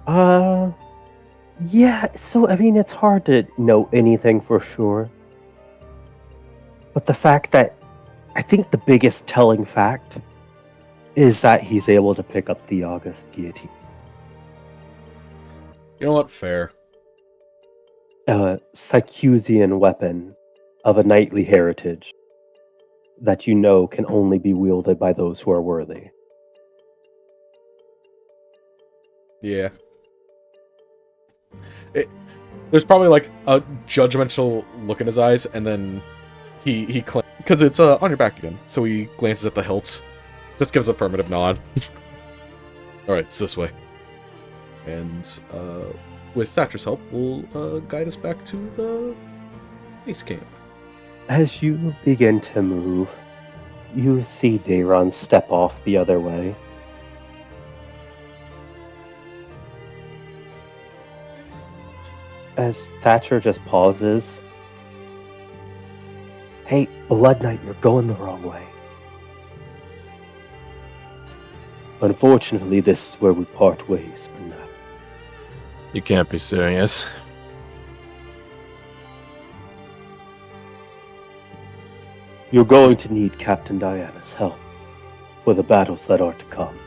Uh, yeah, so I mean, it's hard to know anything for sure. But the fact that I think the biggest telling fact is that he's able to pick up the August guillotine. You know what? Fair. A Sycusian weapon of a knightly heritage that you know can only be wielded by those who are worthy. Yeah. There's probably like a judgmental look in his eyes, and then he because it's on your back again. So he glances at the hilts, just gives a affirmative nod. All right, it's this way. And with Thatcher's help, will guide us back to the base camp. As you begin to move, you see Dayron step off the other way. As Thatcher just pauses, "Hey, Blood Knight, you're going the wrong way. Unfortunately, this is where we part ways for now." You can't be serious. You're going to need Captain Diana's help for the battles that are to come.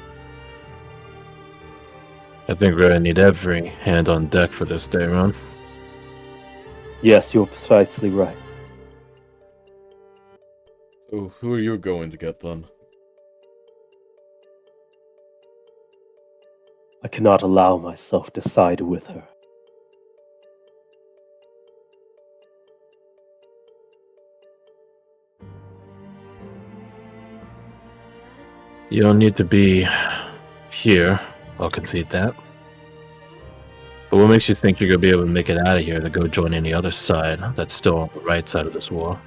I think we're gonna need every hand on deck for this day, Ron. Yes, you're precisely right. So who are you going to get then? I cannot allow myself to side with her. You don't need to be here. I'll concede that. But what makes you think you're gonna be able to make it out of here to go join any other side that's still on the right side of this war?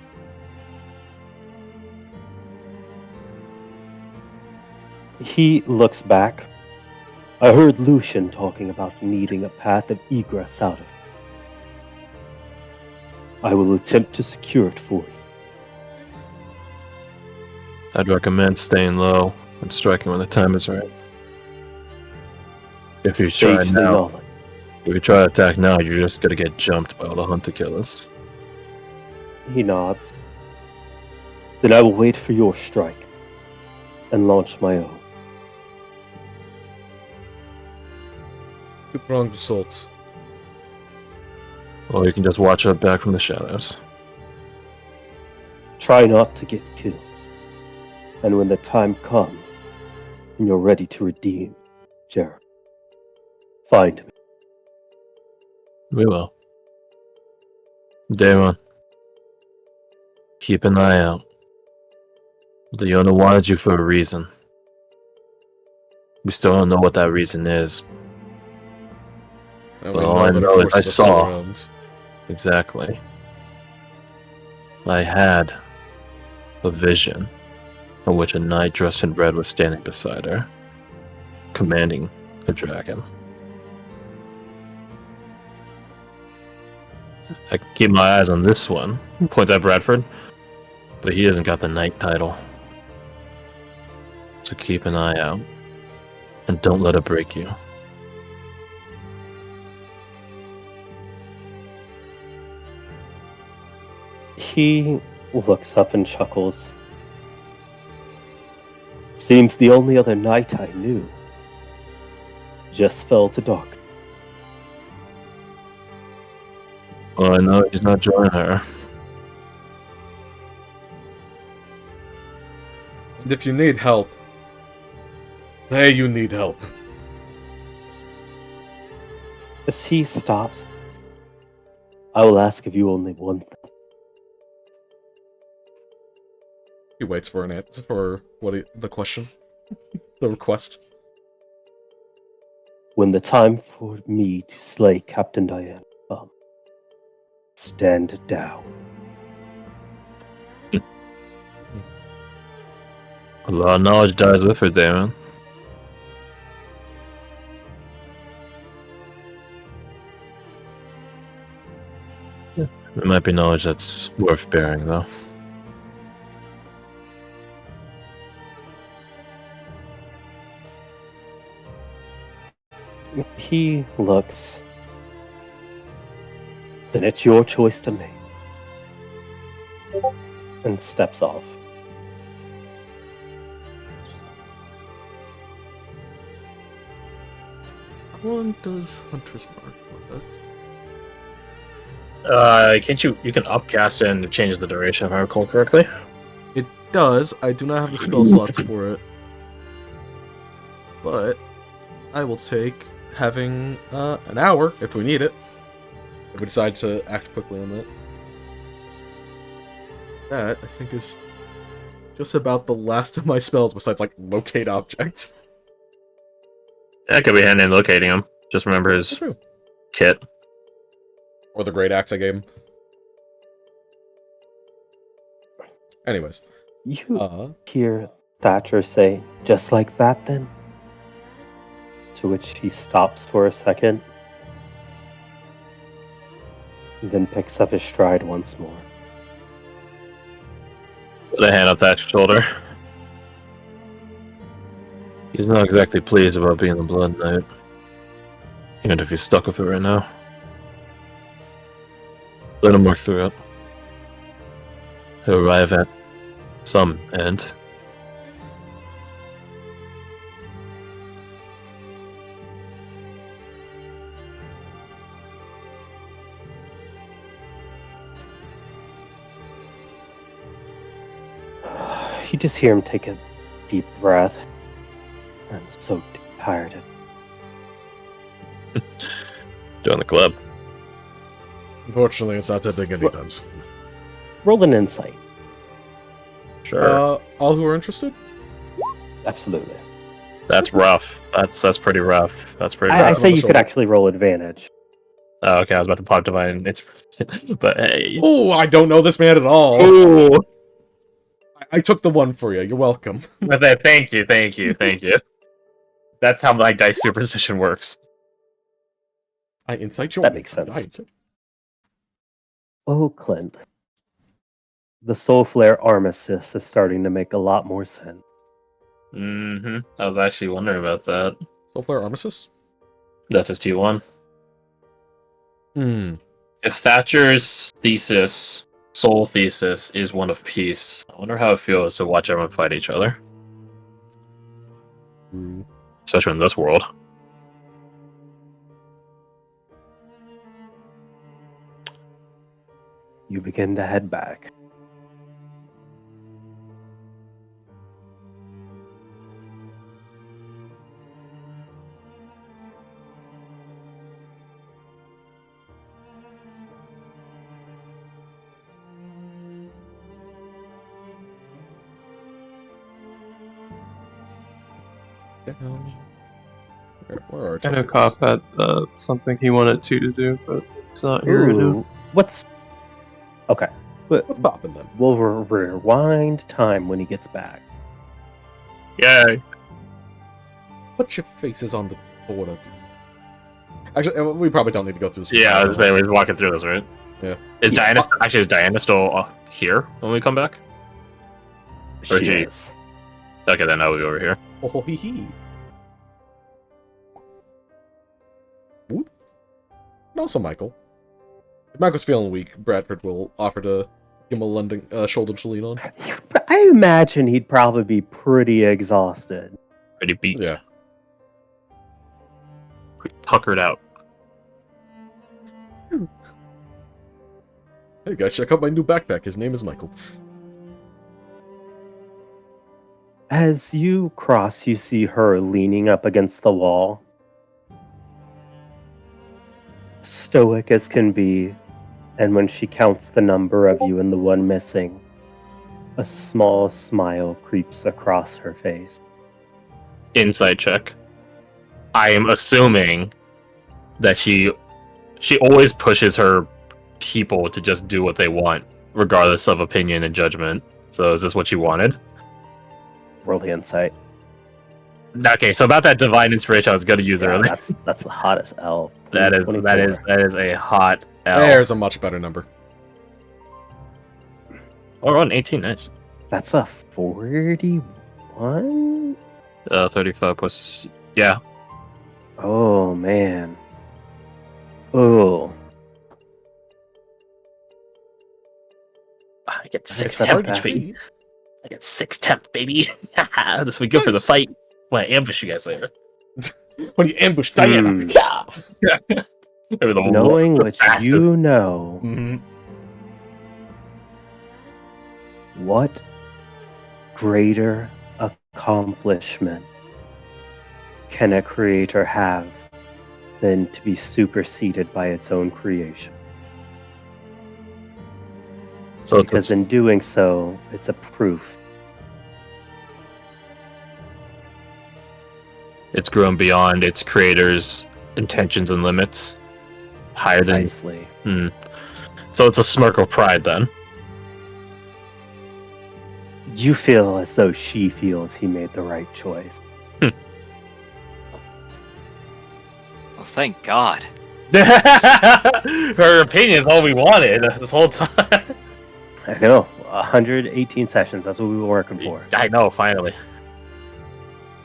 He looks back. I heard Lucian talking about needing a path of egress out of it. I will attempt to secure it for you. I'd recommend staying low and striking when the time is right. If you try Sagely now, knowledge. if you try to attack now, you're just gonna get jumped by all the hunter killers. He nods. Then I will wait for your strike and launch my own. Two pronged assaults. Or you can just watch out back from the shadows. Try not to get killed. And when the time comes and you're ready to redeem Jared, find me. We will. Damon, keep an eye out. Leona wanted you for a reason. We still don't know what that reason is. And But we all I that know her is I forces are still saw. around. Exactly. I had a vision in which a knight dressed in red was standing beside her, commanding a dragon. I can keep my eyes on this one, points at Bradford, but he hasn't got the knight title. So keep an eye out, and don't let it break you. He looks up and chuckles. Seems the only other knight I knew just fell to dark. Well, I know he's not joining her. And if you need help, say you need help. As he stops, I will ask of you only one thing. He waits for an answer for the question, the request. When the time for me to slay Captain Diana comes, stand down. A lot of knowledge dies with her, Damon. It might be knowledge that's worth bearing, though. He looks. Then it's your choice to make. And steps off. How long does Hunter's Mark with us? Can't you can upcast it and change the duration if I recall correctly? It does. I do not have the spell slots for it. But I will take having an hour if we need it. If we decide to act quickly on that. That, I think, is just about the last of my spells besides, like, locate object. That could be handy in locating him. Just remember his kit. Or the great axe I gave him. Anyways. You hear Thatcher say, just like that then? To which he stops for a second. Then picks up his stride once more. Put a hand on Thatcher's shoulder. He's not exactly pleased about being the Blood Knight. Even if he's stuck with it right now. Let him work through it. He'll arrive at some end. You just hear him take a deep breath. I'm so tired of Join the club. Unfortunately, it's not that big anytime soon. Roll an insight. Sure. All who are interested? Absolutely. That's rough. That's pretty rough. That's pretty I rough. say you could actually roll advantage. Oh, okay, I was about to pop divine inspiration, but hey. Oh, I don't know this man at all. Ooh. I took the one for you. You're welcome. Thank you. That's how my dice superstition works. I insight you. That makes sense. Oh, Clint. The Soul Flare Armistice is starting to make a lot more sense. Mm-hmm. I was actually wondering about that. Soul Flare Armistice? That's his T1. Hmm. If Thatcher's thesis, soul thesis, is one of peace, I wonder how it feels to watch everyone fight each other. Especially in this world. You begin to head back. Where are I know Cop had something he wanted to do, but it's not here to do. Ooh, what's... Okay. What's popping then? We'll rewind time when he gets back. Yay! Put your faces on the border. Actually, we probably don't need to go through this. Yeah, I was saying we're walking through this, right? Yeah. Is Diana still here when we come back? Or She she- is. Okay, then I will be over here. Oh, hee hee. Whoop. And also, Michael. If Michael's feeling weak, Bradford will offer to give him a London shoulder to lean on. I imagine he'd probably be pretty exhausted. Pretty beat. Yeah. Pretty tuckered out. Hey guys, check out my new backpack. His name is Michael. As you cross, you see her leaning up against the wall. Stoic as can be, and when she counts the number of you and the one missing, a small smile creeps across her face. Insight check. I am assuming that she always pushes her people to just do what they want, regardless of opinion and judgment. So is this what you wanted? Roll the insight. Okay, so about that divine inspiration I was gonna use Yeah, earlier. that's the hottest elf. That is a hot L. There's a much better number. Oh, we're on 18, nice. That's a 41? 35 plus, yeah. Oh man. Oh, I get That's six the temp best. baby. I get 6 temp, baby. This will be good for the Nice. fight when I ambush you guys later. When you ambush Diana. Hmm. Yeah. Or the knowing what fastest. you know, Mhm. what greater accomplishment can a creator have than to be superseded by its own creation? So Because in doing so, it's a proof. it's grown beyond its creator's intentions and limits. Higher than. Precisely. So it's a smirk of pride then. You feel as though she feels he made the right choice. Well, thank God. Her opinion is all we wanted this whole time. I know. 118 sessions. That's what we were working for. I know, finally.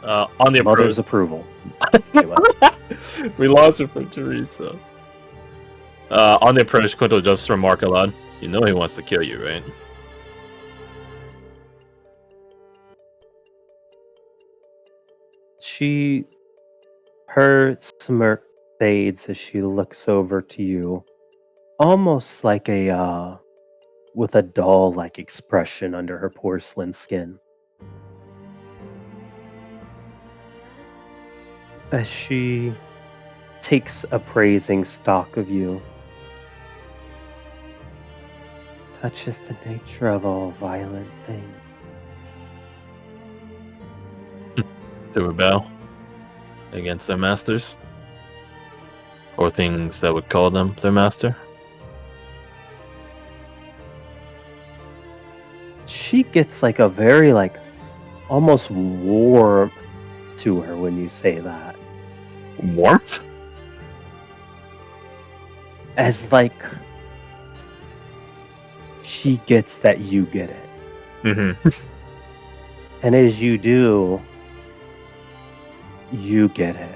On the Mother's approach, approval. we lost her for Teresa. On the approach, Quinto just remark aloud. You know he wants to kill you, right? Her smirk fades as she looks over to you, almost like with a doll-like expression under her porcelain skin. As she takes appraising stock of you, such is the nature of all violent things. To rebel against their masters. Or things that would call them their master. She gets like a very almost warm to her when you say that. Warmth? As she gets that you get it. Mm-hmm. And as you do, you get it.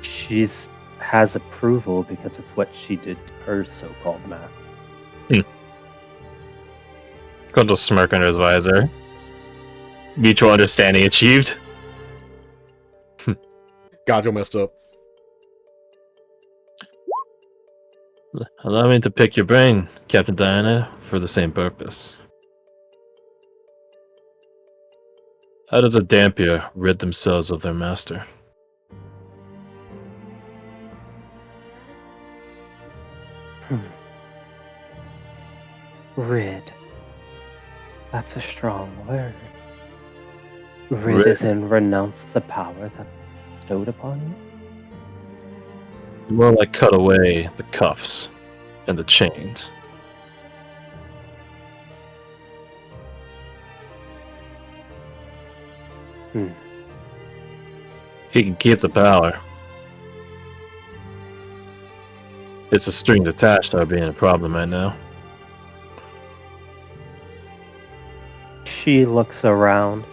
She's has approval because it's what she did to her so-called master. Quinto's smirk under his visor. Mutual understanding achieved. God, you messed up. Allow me to pick your brain, Captain Diana, for the same purpose. How does a Dampier rid themselves of their master? Rid. That's a strong word. Rid Rid. as in renounce the power that's bestowed upon you? More like cut away the cuffs and the chains. Hmm. He can keep the power. It's the strings attached that are being a problem right now. She looks around.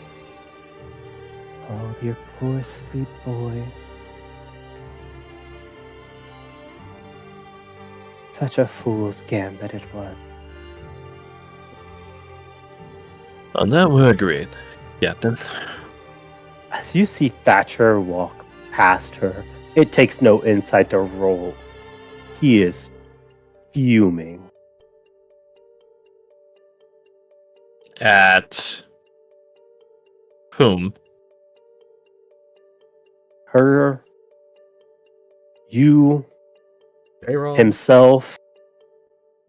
Oh, your poor sweet boy. Such a fool's gambit it was. On that we're agreed, Captain. As you see Thatcher walk past her, it takes no insight to roll. He is fuming. At whom? Her, you, Aaron. himself,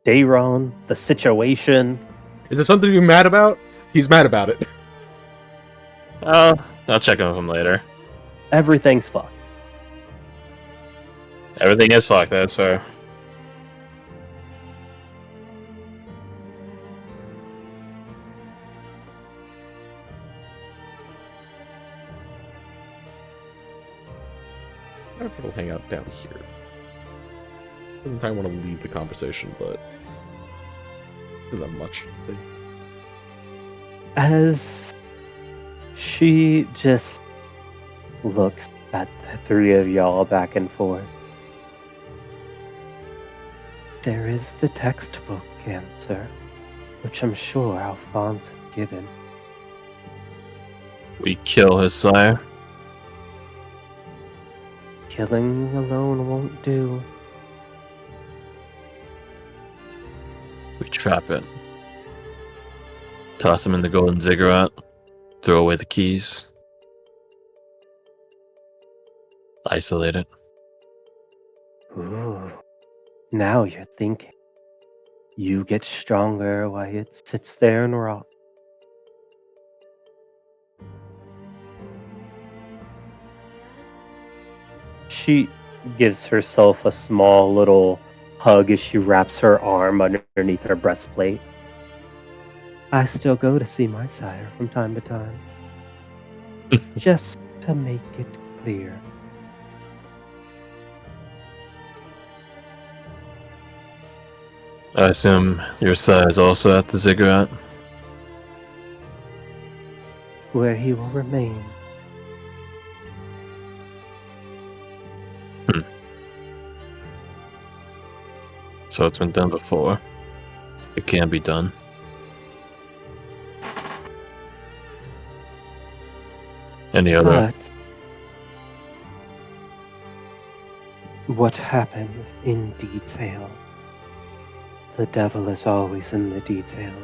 Dayron, the situation. Is there something you're mad about? He's mad about it. I'll check in with him later. Everything's fucked. Everything is fucked, that's fair. We'll hang out down here. Doesn't I want to leave the conversation, but doesn't have much. See? As she just looks at the three of y'all back and forth. There is the textbook answer, which I'm sure Alphonse has given. We kill his sire. Killing alone won't do. We trap it. Toss him in the golden ziggurat. Throw away the keys. Isolate it. Ooh, now you're thinking. You get stronger while it sits there and rots. She gives herself a small little hug as she wraps her arm underneath her breastplate. I still go to see my sire from time to time. Just to make it clear. I assume your sire is also at the ziggurat. Where he will remain. So it's been done before. It can be done. Any other? But what happened in detail? The devil is always in the details.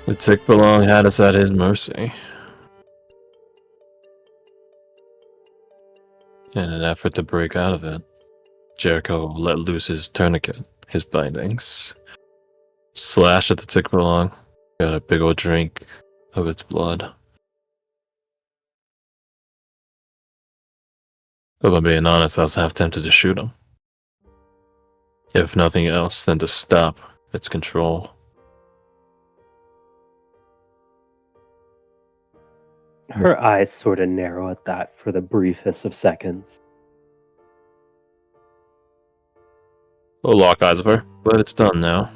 The Tick-Belong had us at his mercy. In an effort to break out of it, Jericho let loose his tourniquet, his bindings. Slash at the Tick-Belong, got a big old drink of its blood. If I'm being honest, I was half tempted to shoot him. If nothing else, then to stop its control. Her eyes sort of narrow at that for the briefest of seconds. We'll lock eyes of her, but it's done now.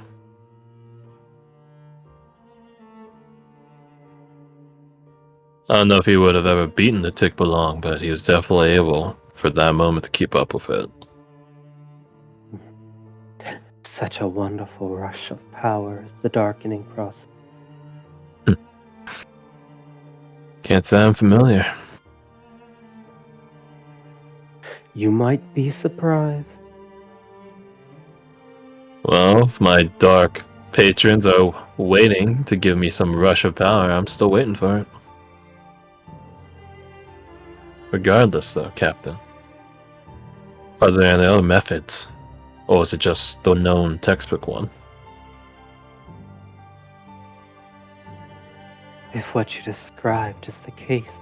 I don't know if he would have ever beaten the Tick-Belong, but he was definitely able, for that moment, to keep up with it. Such a wonderful rush of power is the darkening process. Can't say I'm familiar. You might be surprised. Well, if my dark patrons are waiting to give me some rush of power, I'm still waiting for it. Regardless, though, Captain, are there any other methods? Or is it just the known textbook one? If what you described is the case,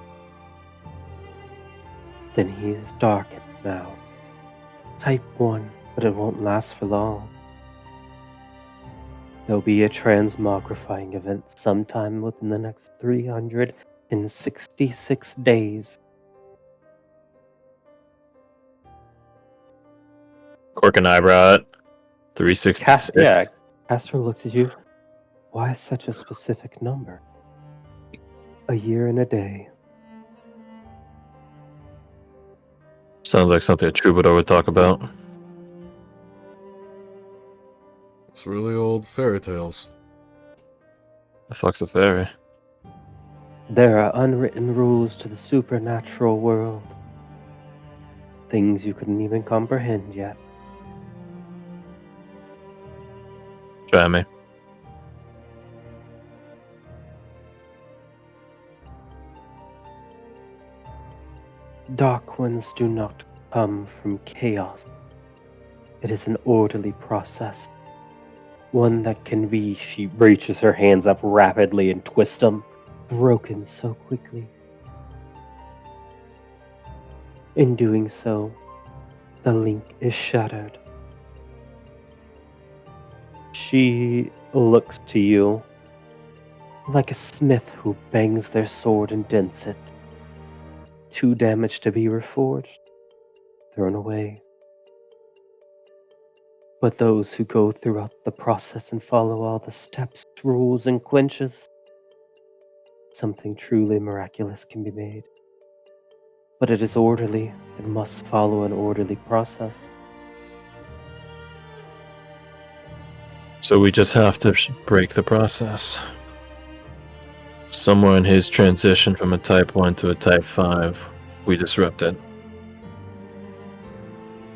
then he is darkened now. Type 1, but it won't last for long. There'll be a transmogrifying event sometime within the next 366 days. Quirk an eyebrow at 366. Castor looks at you. Why such a specific number? A year and a day. Sounds like something a troubadour would talk about. It's really old fairy tales. The fuck's a fairy? There are unwritten rules to the supernatural world. Things you couldn't even comprehend yet. Try me. Dark ones do not come from chaos. It is an orderly process. One that can be, she reaches her hands up rapidly and twists them, broken so quickly. In doing so, the link is shattered. She looks to you like a smith who bangs their sword and dents it. Too damaged to be reforged, thrown away. But those who go throughout the process and follow all the steps, rules, and quenches, something truly miraculous can be made. But it is orderly and must follow an orderly process. So we just have to break the process. Somewhere in his transition from a Type 1 to a Type 5, we disrupt it.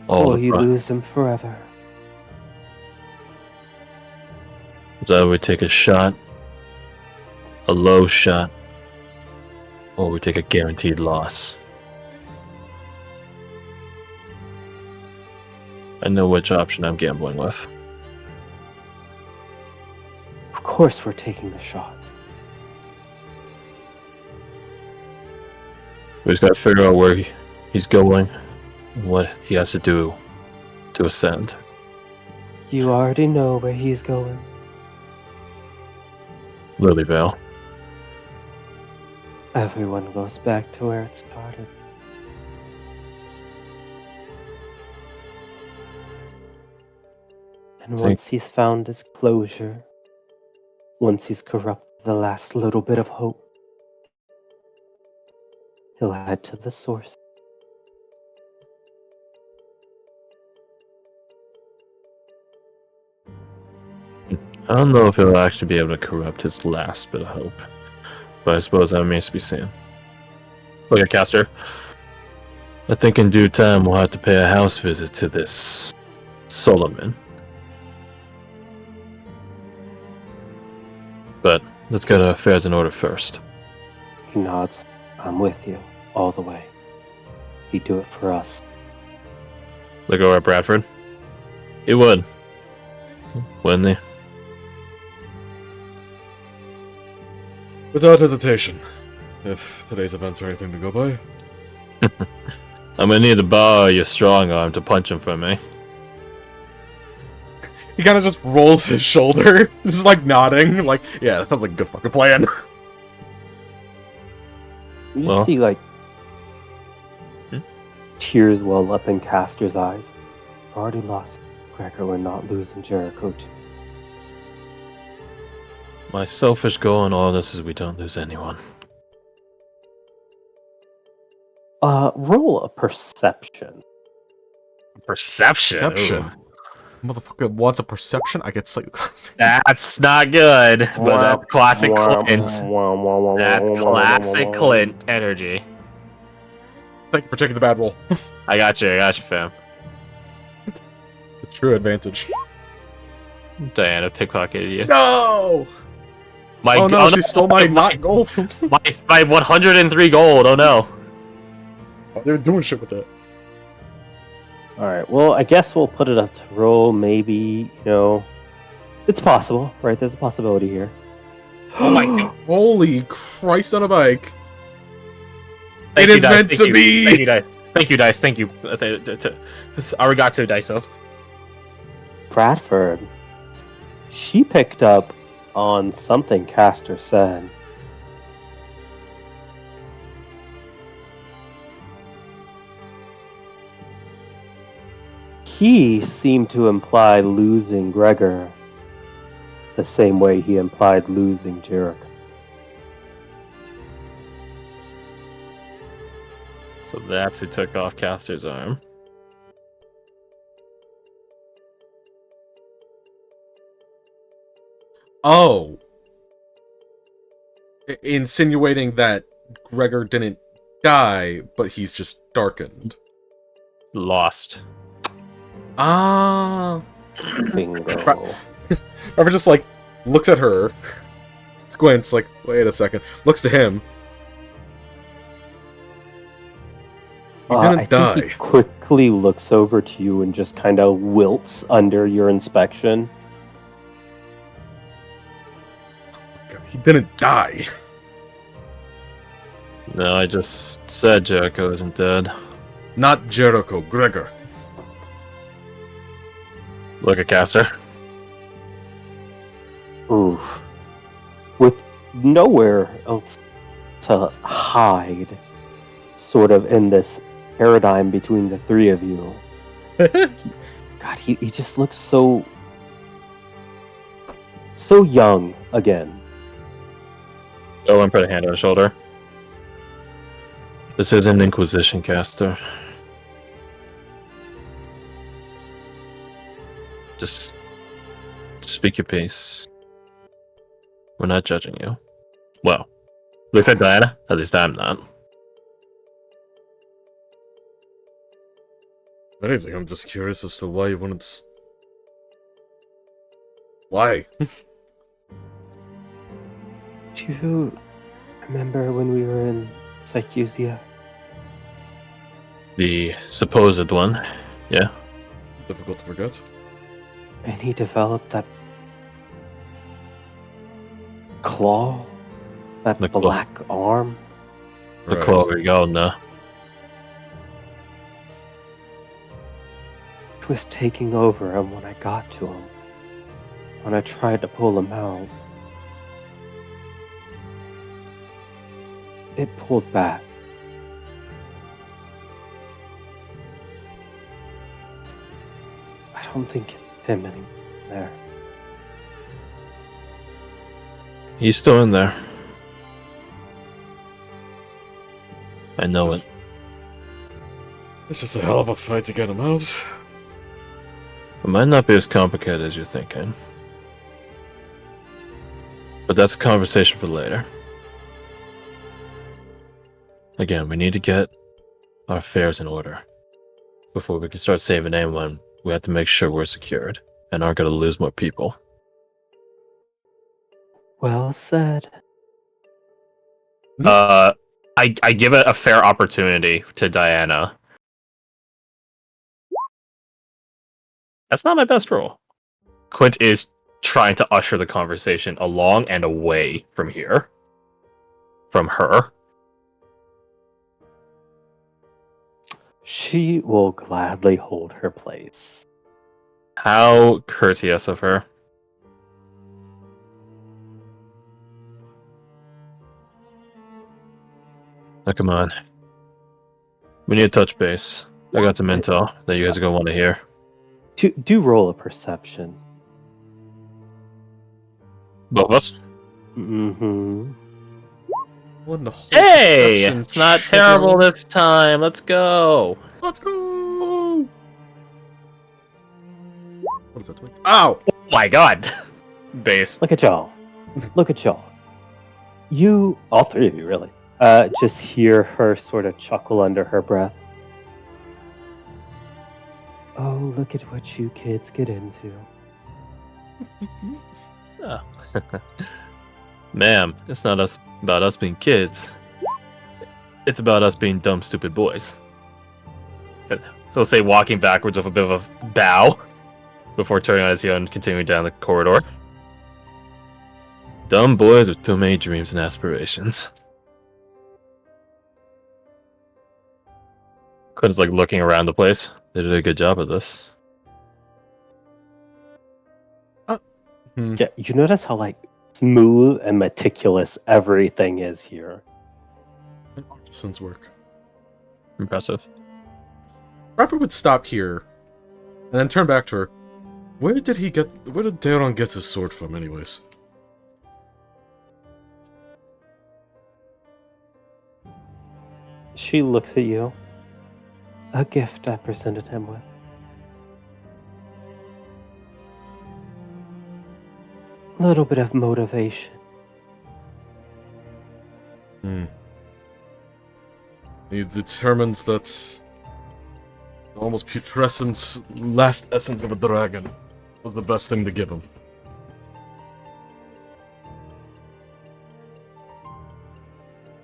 Or you lose him forever. So we take a shot, a low shot, or we take a guaranteed loss. I know which option I'm gambling with. Of course we're taking the shot. We just gotta figure out where he's going and what he has to do to ascend. You already know where he's going. Lilyvale. Everyone goes back to where it started. And once he's found his closure, once he's corrupted the last little bit of hope, he'll head to the source. I don't know if he'll actually be able to corrupt his last bit of hope, but I suppose that remains to be seen. Look at Caster. I think in due time we'll have to pay a house visit to this Solomon. But let's get our affairs in order first. He nods. I'm with you, all the way. He'd do it for us. Look over at Bradford. He would. Wouldn't he? Without hesitation. If today's events are anything to go by. I'm gonna need to borrow your strong arm to punch him for me. He kind of just rolls his shoulder, just like nodding, like, yeah, that sounds like a good fucking plan. You Well. see, like, tears well up in Castor's eyes. Already lost Gregor, we're not losing Jericho too. My selfish goal in all this is we don't lose anyone. Roll a perception. Perception. Perception. Motherfucker wants a perception? I get like That's not good. But that's classic Clint. That's classic Clint energy. Thank you for taking the bad roll. I got you, fam. The true advantage. Diana pickpocketed you. No! My, oh no, she stole my not gold. my 103 gold. Oh no. They're doing shit with it. Alright, well, I guess we'll put it up to roll, maybe, it's possible, right? There's a possibility here. Oh my god. Holy Christ on a bike. Thank It you, is Dice. meant Thank to you. be! Thank you, Dice. Thank you, Dice. Thank you. Arigato, Daiso. Bradford. She picked up on something Castor said. He seemed to imply losing Gregor the same way he implied losing Jericho. So that's who took off Caster's arm. Oh. Insinuating that Gregor didn't die, but he's just darkened. Lost. Ah. Bingo. Trevor just like looks at her, squints, like, wait a second, looks to him. He didn't die. Think he quickly looks over to you and just kind of wilts under your inspection. He didn't die. No, I just said Jericho isn't dead. Not Jericho, Gregor. Look at Caster. Oof. With nowhere else to hide, sort of in this paradigm between the three of you, God, he just looks so young again. Owen put a hand on his shoulder. This is an Inquisition caster. Just speak your piece. We're not judging you. Well, looks like Diana. At least I'm not. If anything, I'm just curious as to why you wouldn't. Why? Do you remember when we were in Sycusia? The supposed one. Yeah. Difficult to forget. And he developed that claw? That The claw. black arm? The Right. claw Rigalna. It was taking over him when I got to him. When I tried to pull him out. It pulled back. I don't think it's him anymore there. He's still in there. I know it. It's just a hell of a fight to get him out. It might not be as complicated as you're thinking. But that's a conversation for later. Again, we need to get our affairs in order. Before we can start saving anyone, we have to make sure we're secured and aren't going to lose more people. Well said. I give it a fair opportunity to Diana. That's not my best role. Quint is trying to usher the conversation along and away from here. From her. She will gladly hold her place. How courteous of her. Now, come on. We need to touch base. I got some intel that you guys are going to want to hear. Do roll a perception. Both of us? Mm-hmm. What in the whole Hey! perception It's not shit, terrible yo? this time. Let's go. Let's go! What is that doing? Ow! Oh my god. Base. Look at y'all. Look at y'all. You, all three of you, really, just hear her sort of chuckle under her breath. Oh, look at what you kids get into. Oh. Ma'am, it's not about us being kids. It's about us being dumb, stupid boys. He'll say, walking backwards with a bit of a bow before turning on his heel and continuing down the corridor. Dumb boys with too many dreams and aspirations. Quint's like looking around the place. They did a good job of this. Yeah, you notice how like smooth and meticulous everything is here. An artisan's work. Impressive. Bradford would stop here, and then turn back to her. Where did Daron get his sword from, anyways? She looks at you. A gift I presented him with. A little bit of motivation. He determines that almost putrescence, last essence of a dragon, was the best thing to give him.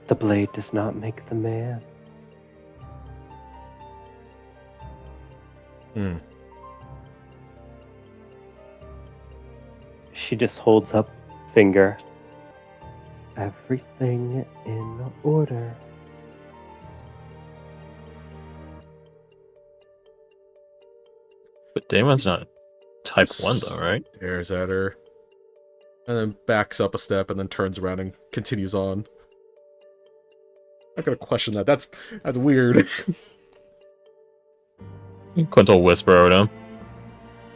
The blade does not make the man. She just holds up finger. Everything in order. But Damon's not type 1 though, right? Stares at her, and then backs up a step, and then turns around and continues on. I'm not gonna question that. That's weird. Quint will whisper over to him.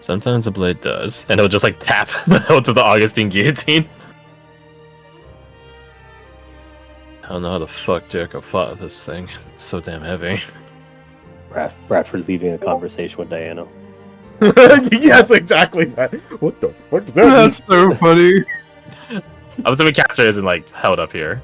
Sometimes a blade does. And he'll just like tap the hilt of the Augustine guillotine. I don't know how the fuck Jericho fought with this thing. It's so damn heavy. Bradford leaving a conversation with Diana. Yes, exactly that. What the fuck does that mean? That's so funny. I'm assuming Caster isn't like held up here.